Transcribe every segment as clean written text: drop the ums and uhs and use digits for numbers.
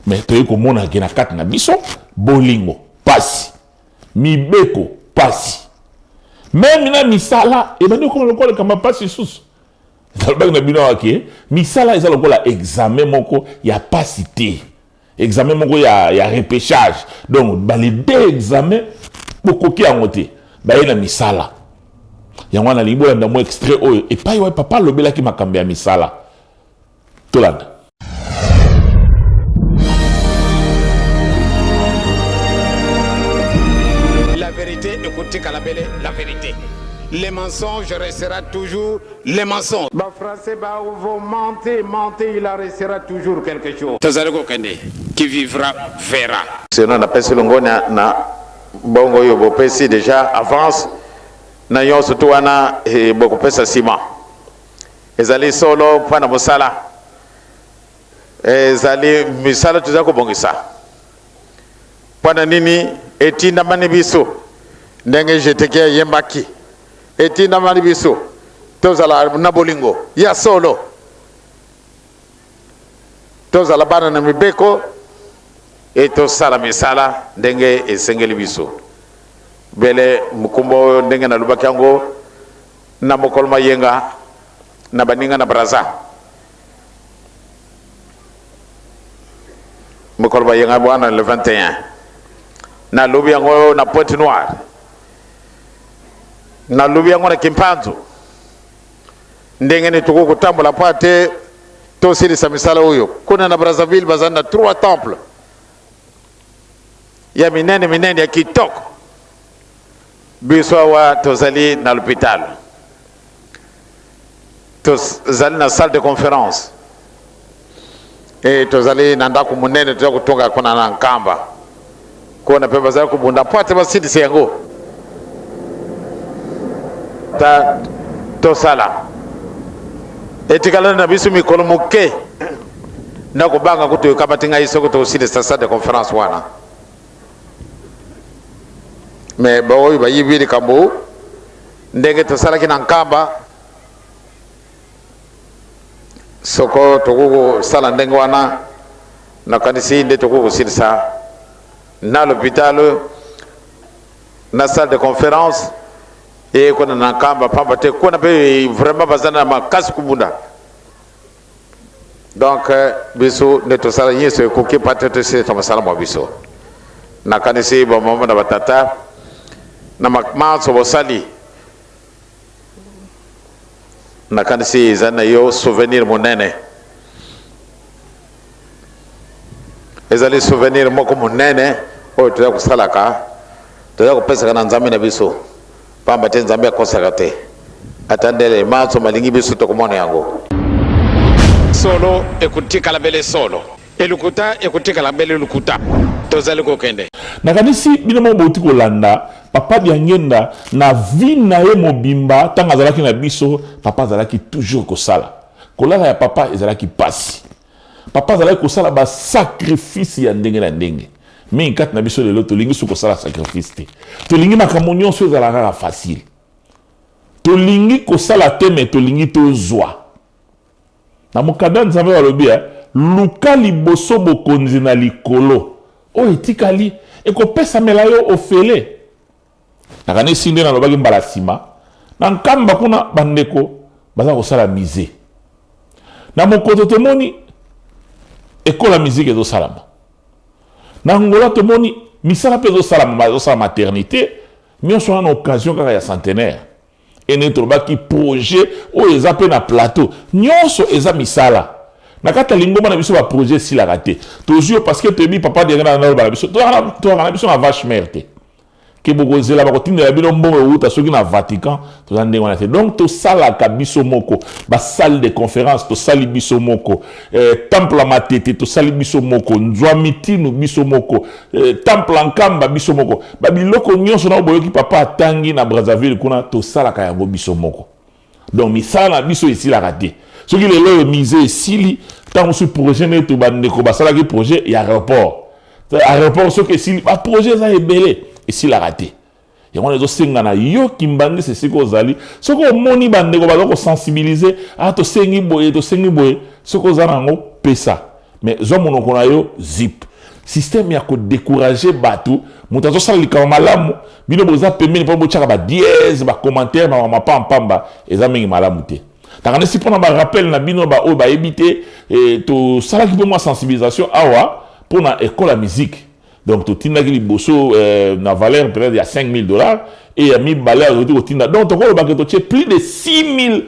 mais toye komona ke na kati na biso bolingo pasi mibeko pasi même na misala e bandi ko lokola kama pasi susu talbak na bino ake misala eza lokola examen moko ya pasi te examen moko ya repêchage donc les deux examens bokoki yango te baye na misala yango na libo na mo extrait oyo et pas ouais papa lobelaki makambe ya misala tolanda. La vérité, écoutez Kalabele, la vérité. Les mensonges restera toujours les mensonges. Bah français, bah vous mentez, il en restera toujours quelque chose. Tazareko Kende, qui vivra verra. Sinon on appelle Selongo na bongo yo bopesi déjà avance na yo surtout wana boko pesa ciment. Ezali solo pana mosala. Ezali misala tuzako bongisa. Pana nini etinda mani biso ndenge jetekea yembaki etinda mani biso tozala na bolingo ya solo tozala bana na mibeko eto sala misala ndenge esengeli biso bele mukumbo ndenge na lubaki yango na mokolma yenga na baninga na braza mokolma yenga bwana le 21 na lobi yango na Pointe Noire na lobi yango na Kimpanzu ndenge ni tuko kutambola pate to silisa misala huyo kuna na Brazzaville bazana 3 temples ya minene ya kitoko biso wa tozali na l'hôpital tozali na salle de conférence et tozali na ndako munene tuza kutonga kuna na Nkamba kona pepa za kubunda pate basidi sengo ta to sala etikala na bisu mikolo muke na kubanga kutu kabatinga isoko to sidi sa de conférence wana mais baoyi bayibiri kambo ndenge to sala kina Nkamba soko to sala ndenge wana na kanisi nde to sidi sa na l'hôpital na salle de conférence et qu'on a Nkamba pambate qu'on a vraiment bazana makasi kubunda donc biso neto sala yeso ko ke patete se to sala mo biso na kanisi ba mama na batata na makma so bosali na kanisi zana yo souvenir monene ezali souvenir moko munene oyo tuza kusalaka tuza kupesaka na nzambe na biso pamba te nzambe akosaka te atandele maso malingi biso tokomona yango solo ekuti Kalabele solo elukuta ekuti Kalabele lukuta tozali kokende nakanisi bino mo boti kolanda papa biangenda na vie na ye mobimba tanga azalaki na biso papa azalaki toujours kosala kolala ya papa ezalaki pasi papa azalaki kosala ba sacrifice ya ndenge na ndenge mais kati na biso lelo tolingi su kosala sacrifice te tolingi makambo nyonso ezalaka kaka facile tolingi kosala te me tolingi tozwa na mokanda nzambe balobi luka liboso bokonzi na likolo oyo etikali ekopesamela yo ofele nakanisi nde nalobaki mbala nsima na Nkamba kuna bandeko baza kosala mise na mokoto tomoni ekola musique ezosalama na Ngola tomoni misala mpe ezosalama bazosala maternité nyonso wana na occasion kaka ya centenaire ene tolobaki projet oyo eza mpe na plateau nyonso eza misala na kati ya lingomba na biso baprojet esilaka te tozwi parce que toyebi papa diengana naloba na biso tozalaka na biso na vache mère te ke bokozela bakotindela bino mbongo euta soki na Vatican toza ndenge wana te donc tosalaka biso moko basalle de conférence tosali biso moko temple ya Matete tosali biso moko nzwa mitinu biso moko temple ya Nkamba biso moko babiloko nyonso na boyoki papa atangi na Brazzaville kuna tosalaka yango biso moko donc misala na biso esilaka te soki lelo mise esili ntango mosusu projet neto bandeko basalaki projet ya aéroport soki esili baprojet eza ebele esilaka te yango ezosenga na yo kimbangisi esika ozali soki omoni bandeko baza kosensibilize tosengi boye soki oza nango pesa mais zo monoko na yo zip système ya ko décourager bato moto azosala likambo malamu bino boza pembeni mpo botyaka ba dièse ba commentaire ba mama pamba eza mingi malamu te tanga nesi mpona ba rappel na bino ba oyo bayebi te tosalaki mpe mwa sensibilisation awa mpona école ya musique donc totindaki liboso na valeur peut-être ya $5,000 et ya mibale azoti kotinda donc tokolobaka totie plus de $6,000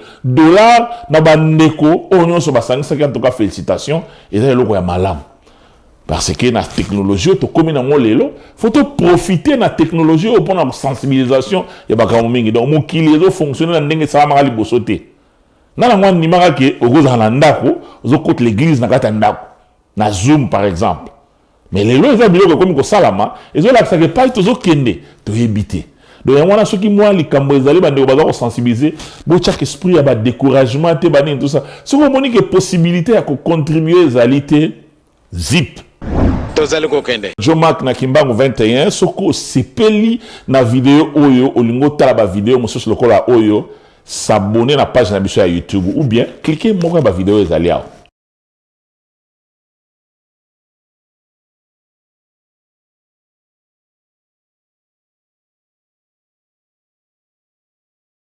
na bandeko oyo nyonso basangisaki en tout cas félicitations eza eloko ya malamu parce que na technologie tokomi nango lelo faut profiter na technologie pour na sensibilisation ya bakambo mingi donc mokili ezo fonctionner na ndenge esalamaka liboso te nana mwa ndimaka ke okozala na ndako ozokota l'église na kati ya ndako na Zoom par exemple mais lelo eza biloko ekomi kosalama ezolakisaka epai tozokende toyebi te donc yango wana soki mwa likambo ezali bandeko baza kosensibilize botyaka esprit ya badécouragement te banini tout ça soki omoni ke possibilité ya kocontribue ezali te zip Jomak na Kimbangu 21 soko sepeli na video oyo olingo tala ba video mosusu lokola oyo s'abonner na page na biso ya YouTube ou bien cliquer moko ba video ezali awa